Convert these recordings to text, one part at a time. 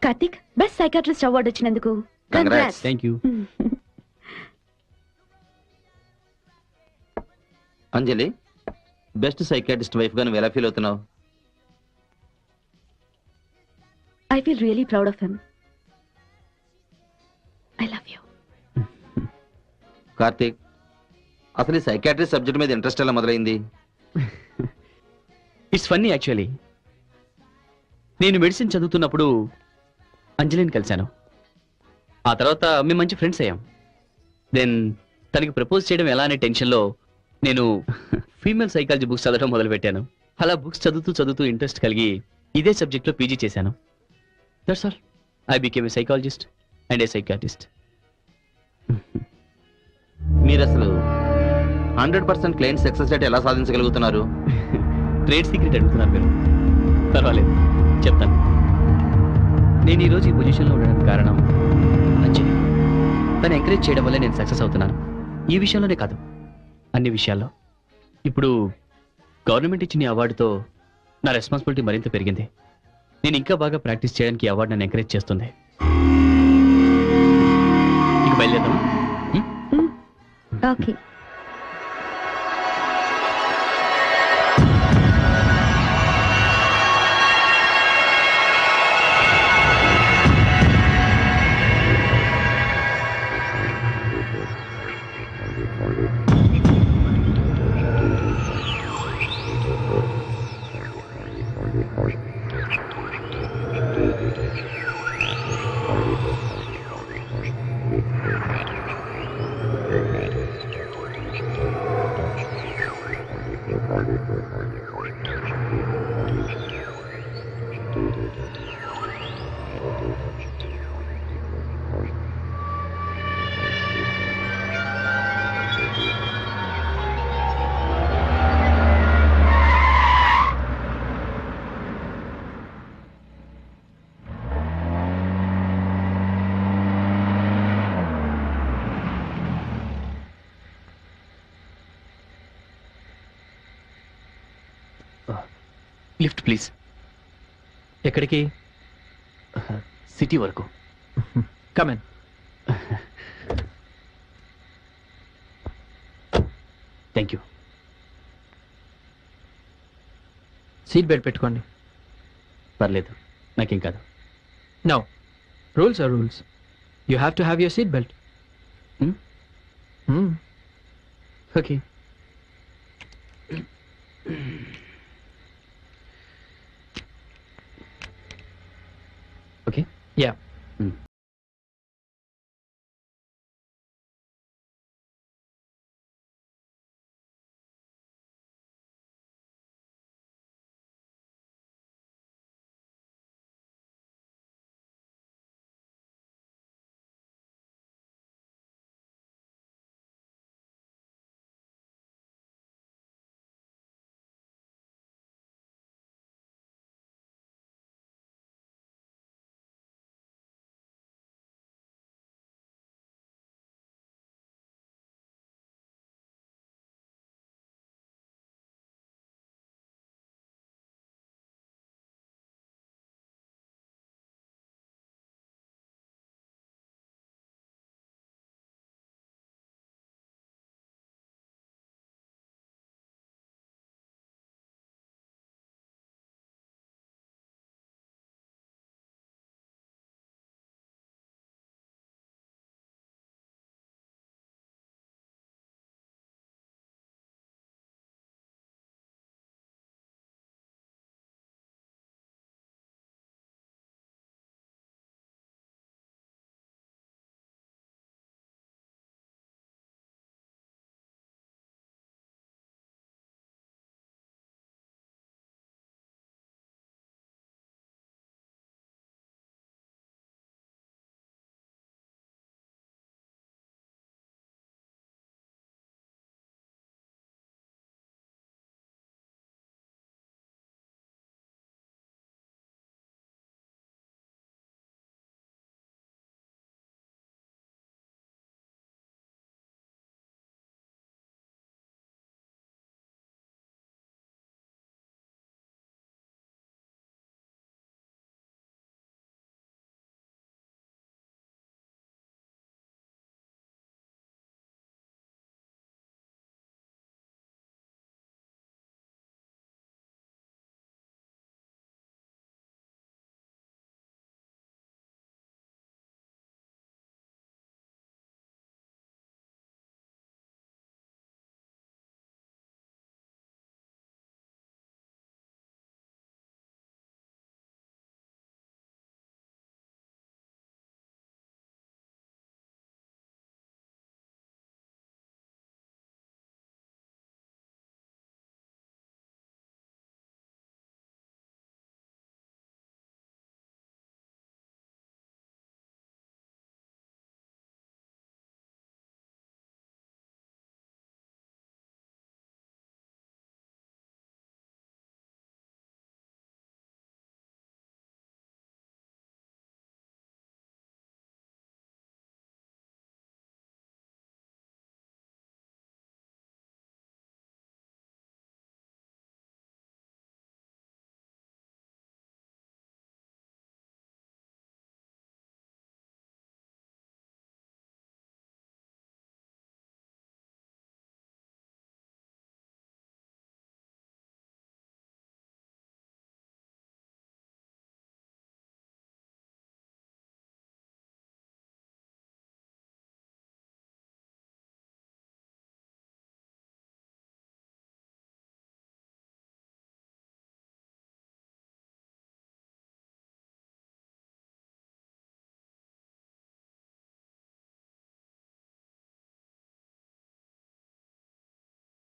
Karthik, best psychiatrist award వచ్చినందుకు Congrats. Thank you. Anjali, best psychiatrist wife గా నువ్వు ఎలా ఫీల్ అవుతున్నావు? I feel really proud of him. I love you. Karthik, అసలు ఈ సైకాట్రిస్ట్ సబ్జెక్ట్ మీద ఇంట్రెస్ట్ ఎలా మొదలైంది? It's funny actually. నేను మెడిసిన్ చదువుతున్నప్పుడు అంజలిని కలిశాను. ఆ తర్వాత మేము మంచి ఫ్రెండ్స్ అయ్యాం. దెన్ తనకి ప్రపోజ్ చేయడం ఎలా అనే టెన్షన్లో నేను ఫీమేల్ సైకాలజీ బుక్స్ చదవడం మొదలుపెట్టాను. అలా బుక్స్ చదువుతూ చదువుతూ ఇంట్రెస్ట్ కలిగి ఇదే సబ్జెక్ట్లో పీజీ చేశాను. That's all. I became a psychologist and A psychiatrist. మీరు అసలు 100% క్లయింట్ సక్సెస్ రేట్ ఎలా సాధించగలుగుతున్నారు? ట్రేడ్ సీక్రెట్ అడుగుతున్నారు మీరు. పర్వాలేదు, చెప్తాను. నేను ఈరోజు ఈ పొజిషన్లో ఉండడానికి కారణం అంజలి. తను ఎంకరేజ్ చేయడం వల్లే నేను సక్సెస్ అవుతున్నాను. ఈ విషయంలోనే కాదు, అన్ని విషయాల్లో. ఇప్పుడు గవర్నమెంట్ ఇచ్చిన ఈ అవార్డుతో నా రెస్పాన్సిబిలిటీ మరింత పెరిగింది. నేను ఇంకా బాగా ప్రాక్టీస్ చేయడానికి ఈ అవార్డు నన్ను ఎంకరేజ్ చేస్తుంది. ఇక బయలుదేరదామా? ఓకే. Lift please. ఎక్కడికి? సిటీ వరకు. Come on. Thank you. Seat belt పెట్టుకోండి. పర్లేదు, నాకేం కాదు. No, rules are rules. You have to have your seat belt. Okay. Okay. Yeah.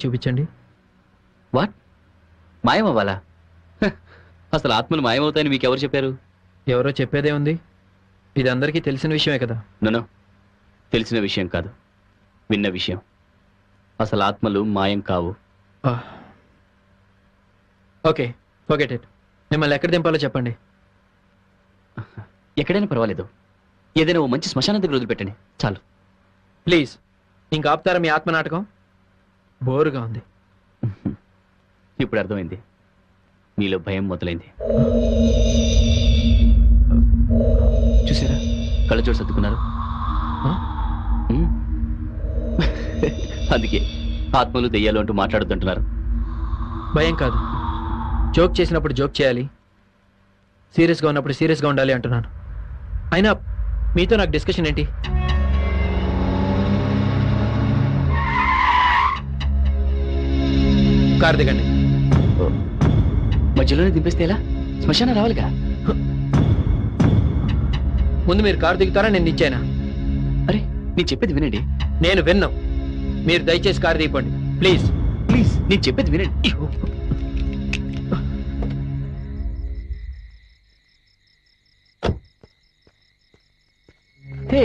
చూపించండి. వాట్? మాయమవ్వాలా? హ, అసలు ఆత్మలు మాయమవుతాయని మీకు ఎవరు చెప్పారు? ఎవరో చెప్పేదే ఉంది. ఇది అందరికీ తెలిసిన విషయమే కదా. నో, తెలిసిన విషయం కాదు, విన్న విషయం. అసలు ఆత్మలు మాయం కావు. Okay, forget it. మిమ్మల్ని ఎక్కడ దింపాలో చెప్పండి. ఎక్కడైనా పర్వాలేదు, ఏదైనా ఓ మంచి శ్మశానం దగ్గర వదిలిపెట్టండి చాలు. ప్లీజ్, ఇంకా ఆపుతారా మీ ఆత్మ నాటకం? బోరుగా ఉంది. ఇప్పుడు అర్థమైంది, మీలో భయం మొదలైంది. చూసారా, కళ్ళ చోటు సర్దుకున్నారు. ఆ? ఉమ్. అందుకే ఆత్మలు దెయ్యాలు అంటూ మాట్లాడొద్దంటున్నారు. భయం కాదు, జోక్ చేసినప్పుడు జోక్ చేయాలి, సీరియస్గా ఉన్నప్పుడు సీరియస్గా ఉండాలి అంటున్నాను. అయినా మీతో నాకు డిస్కషన్ ఏంటి? కారు దిగండి. మధ్యలోనే దింపేస్తే ఎలా? శ్మశానం రావాలిగా. ముందు మీరు కారు దిగుతారా, నేను ఇచ్చానా? అరే, నేను చెప్పేది వినండి. నేను విన్నాం. మీరు దయచేసి కారు దిగిపోండి ప్లీజ్. ప్లీజ్, నేను చెప్పేది వినండి. హే,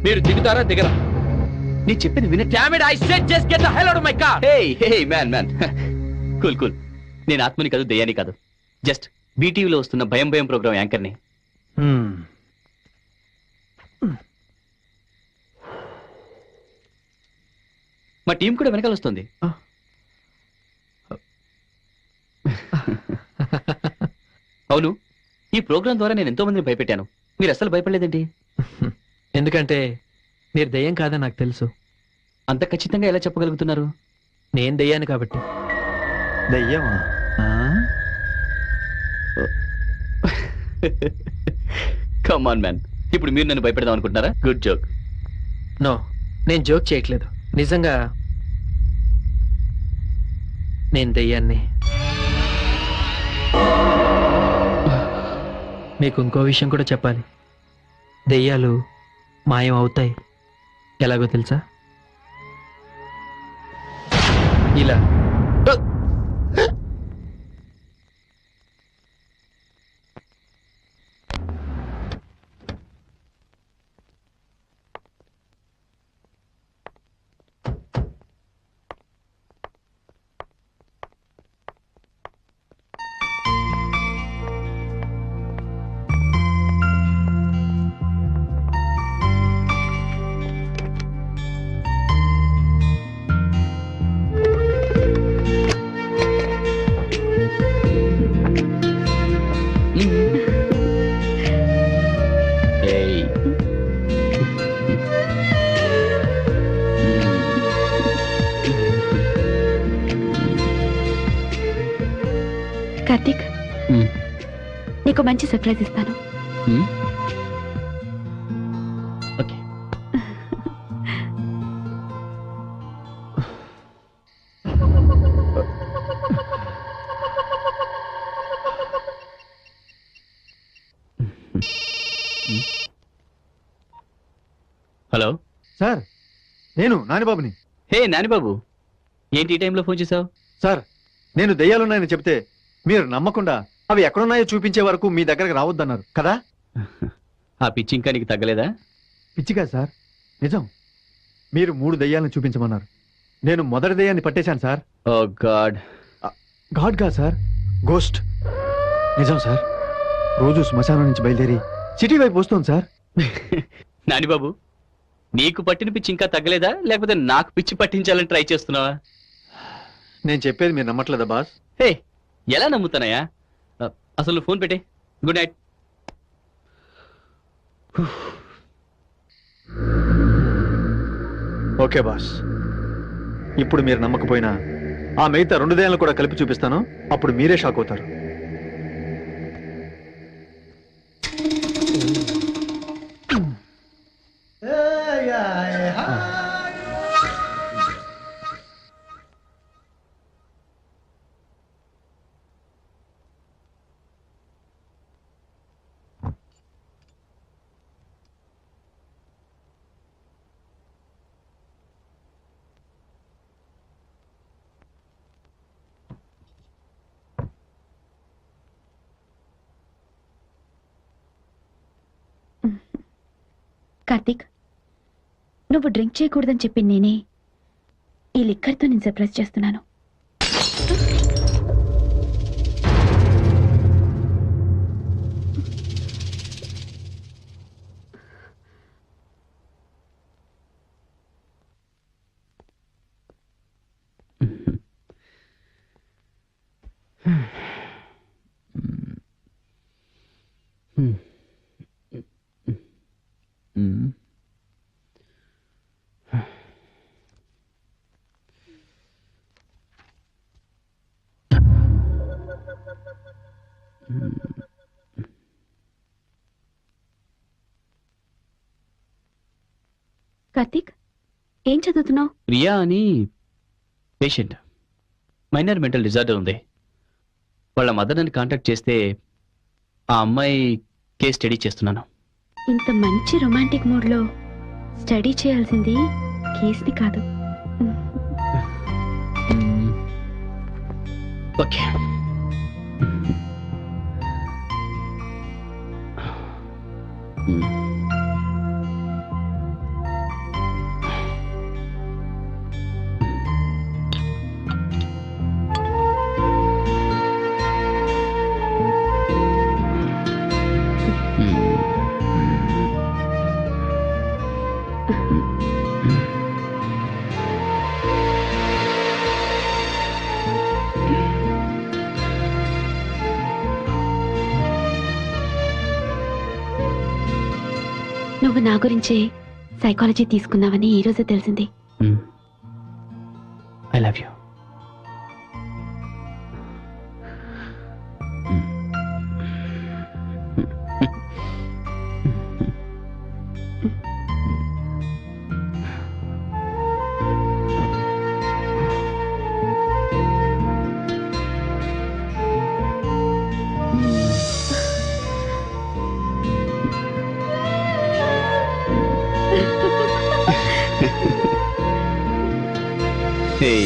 మీరు దిగుతారా దిగరా? నేను చెప్పేది వినండి. Damn it, I said just get the hell out of my car. Hey man cool. నేను ఆత్మని కాదు, దయ్యాని కాదు, జస్ట్ బీటీవీలో వస్తున్న భయం భయం ప్రోగ్రామ్ యాంకర్ని. మా టీం కూడా వెనకాల వస్తుంది. అవును, ఈ ప్రోగ్రాం ద్వారా నేను ఎంతో మందిని భయపెట్టాను, మీరు అసలు భయపడలేదేంటి? ఎందుకంటే మీరు దయ్యం కాదని నాకు తెలుసు. అంత ఖచ్చితంగా ఎలా చెప్పగలుగుతున్నారు? నేను దయ్యాను కాబట్టి. దయ్యమా? కమ్ ఆన్ మ్యాన్, ఇప్పుడు మీరు నన్ను భయపెడదాం అనుకుంటున్నారా? Good joke. నో, నేను జోక్ చేయట్లేదు, నిజంగా నేను దయ్యాన్ని. మీకు ఇంకో విషయం కూడా చెప్పాలి. దెయ్యాలు మాయం అవుతాయి. ఎలాగో తెలుసా? ఇలా. Hey. కార్తీక్, నీకు మంచి సర్ప్రైజ్ ఇస్తాను. ఓకే. హలో సార్, నేను నానిబాబుని. హే నానిబాబు, ఏంటి ఈ టైంలో ఫోన్ చేసావు? సార్, నేను దెయ్యాలున్నాయని చెప్తే మీరు నమ్మకుండా అవి ఎక్కడున్నాయో చూపించే వరకు మీ దగ్గరకు రావద్దన్నారు కదా. ఆ పిచ్చి ఇంకా నీకు తగ్గలేదా? పిచ్చిగా సార్, నిజం. మీరు 3 దెయ్యాలను చూపించమన్నారు. నేను మొదటి దెయ్యాన్ని పట్టేశాను సార్. ఓ గాడ్. గాడ్ గా సార్, గోస్ట్. నిజం సార్, రోజు శ్మశానం నుంచి బయలుదేరి సిటీ వైపు వస్తుంది సార్. నానిబాబు, నీకు పట్టిన పిచ్చి ఇంకా తగ్గలేదా, లేకపోతే నాకు పిచ్చి పట్టించాలని ట్రై చేస్తున్నావా? నేను చెప్పేది మీరు నమ్మట్లేదా బాస్? హే, ఎలా నమ్ముతానయ్యా? అసలు ఫోన్ పెట్టే. Good night. ఓకే బాస్, ఇప్పుడు మీరు నమ్మకపోయినా ఆ మిగతా 2 దెయ్యాలను కూడా కలిపి చూపిస్తాను. అప్పుడు మీరే షాక్ అవుతారు. కార్తీక్, నువ్వు డ్రింక్ చేయకూడదని చెప్పి నేనే ఈ లిక్కర్తో నేను సర్ప్రైజ్ చేస్తున్నాను. కార్తీక్, ఏం చదువుతున్నావు? ప్రియా అని పేషెంట్, మైనర్ మెంటల్ డిజార్డర్ ఉంది. వాళ్ళ మదర్ నన్ను కాంటాక్ట్ చేస్తే ఆ అమ్మాయి కేస్ స్టడీ చేస్తున్నాను. ఇంత మంచి రొమాంటిక్ మూడ్ లో స్టడీ చేయాల్సింది కేస్ని కాదు. ఓకే. నువ్వు నా గురించే సైకాలజీ తీసుకున్నావని ఈ రోజే తెలిసింది. I love you. Hey.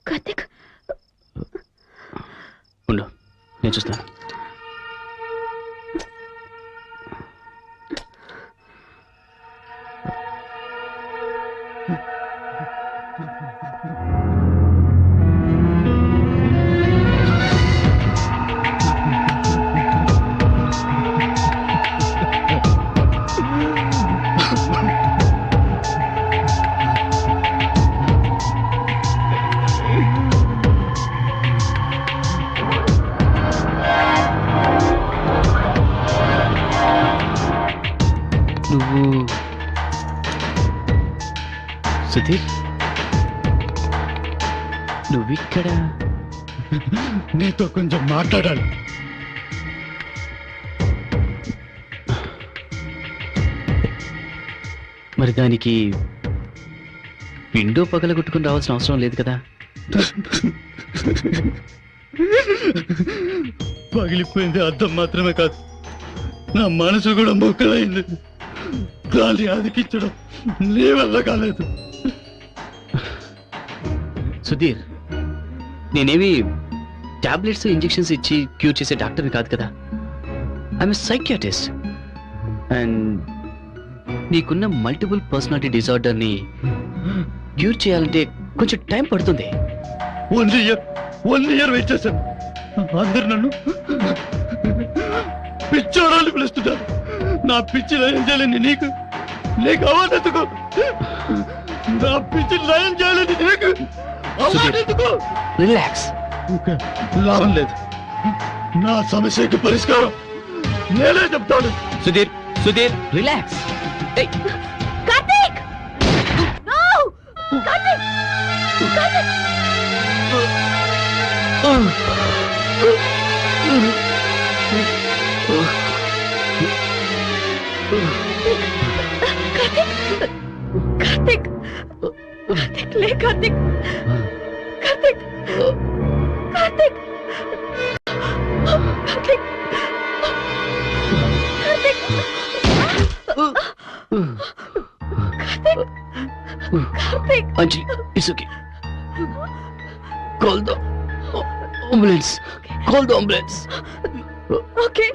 Karthik, ఉండు, నేను చూస్తాను. నువ్వు సుధీర్, నువ్విక్కడ? నీతో కొంచెం మాట్లాడాలి. మరి దానికి విండో పగలగొట్టుకుని రావాల్సిన అవసరం లేదు కదా. పగిలిపోయింది అర్థం మాత్రమే కాదు, నా మనసు కూడా మొక్కలైంది. దాన్ని అదికించడం నీ వల్ల కాలేదు. సుధీర్, నేనేమి టాబ్లెట్స్ ఇంజెక్షన్స్ ఇచ్చి క్యూర్ చేసే డాక్టర్ని కాదు కదా. I'm psychiatrist. అండ్ నీకున్న మల్టిపుల్ పర్సనాలిటీ డిజార్డర్ని క్యూర్ చేయాలంటే కొంచెం టైం పడుతుంది. 1 year వెయిట్ చేశాను. అందరు నన్ను పిచ్చోడాలు పిలుస్తున్నారు. నా పిచ్చి లయం చేయాలని నీకు అవార్డు ఎందుకు? నా పిచ్చి లయం చేయాలని నీకు అవార్డు ఎందుకు? రిలాక్స్. లాభం లేదు. నా సమస్యకి పరిష్కారం నేనే చెప్తాను. సుధీర్, సుధీర్, రిలాక్స్. కార్తీక్! No! కార్తీక్! కార్తీక్! కార్తిక్ కార్తిక్ లే Karthik Karthik Karthik Karthik Karthik Karthik Anjali it's okay call the ambulance okay